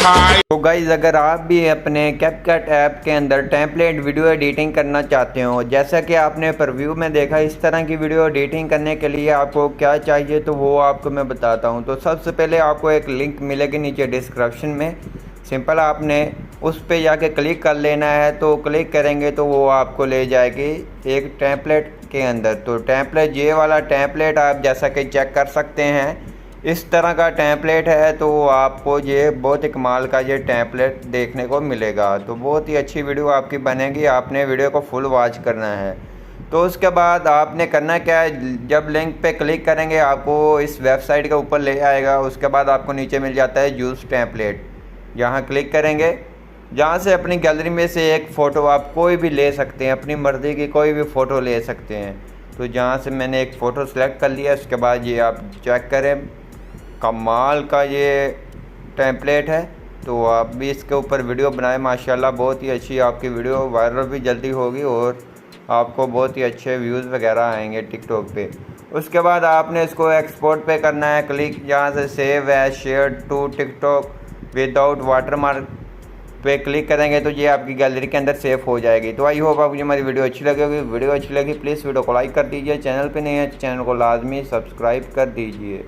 तो गाइज़ अगर आप भी अपने कैपकट ऐप के अंदर टेम्पलेट वीडियो एडिटिंग करना चाहते हो, जैसा कि आपने प्रीव्यू में देखा, इस तरह की वीडियो एडिटिंग करने के लिए आपको क्या चाहिए तो वो आपको मैं बताता हूँ। तो सबसे पहले आपको एक लिंक मिलेगी नीचे डिस्क्रिप्शन में, सिंपल आपने उस पर जाके क्लिक कर लेना है। तो क्लिक करेंगे तो वो आपको ले जाएगी एक टेम्पलेट के अंदर। तो टेम्पलेट, ये वाला टेम्पलेट आप जैसा कि चेक कर सकते हैं इस तरह का टेम्पलेट है। तो आपको ये बहुत ही कमाल का ये टेम्पलेट देखने को मिलेगा। तो बहुत ही अच्छी वीडियो आपकी बनेगी, आपने वीडियो को फुल वॉच करना है। तो उसके बाद आपने करना क्या है, जब लिंक पे क्लिक करेंगे आपको इस वेबसाइट के ऊपर ले आएगा। उसके बाद आपको नीचे मिल जाता है यूज़ टेम्पलेट, यहाँ क्लिक करेंगे, जहाँ से अपनी गैलरी में से एक फ़ोटो आप कोई भी ले सकते हैं, अपनी मर्ज़ी की कोई भी फ़ोटो ले सकते हैं। तो जहाँ से मैंने एक फ़ोटो सेलेक्ट कर लिया, उसके बाद ये आप चेक करें, कमाल का ये टेम्पलेट है। तो आप भी इसके ऊपर वीडियो बनाएं, माशाल्लाह बहुत ही अच्छी आपकी वीडियो वायरल भी जल्दी होगी और आपको बहुत ही अच्छे व्यूज़ वगैरह आएंगे टिकटॉक पे। उसके बाद आपने इसको एक्सपोर्ट पे करना है क्लिक, यहाँ से save as share to TikTok without watermark पे क्लिक करेंगे तो ये आपकी गैलरी के अंदर सेव हो जाएगी। तो आई होप आपको हमारी वीडियो अच्छी लगी होगी। वीडियो अच्छी लगी प्लीज़ वीडियो को लाइक कर दीजिए, चैनल पे नहीं है चैनल को लाजमी सब्सक्राइब कर दीजिए।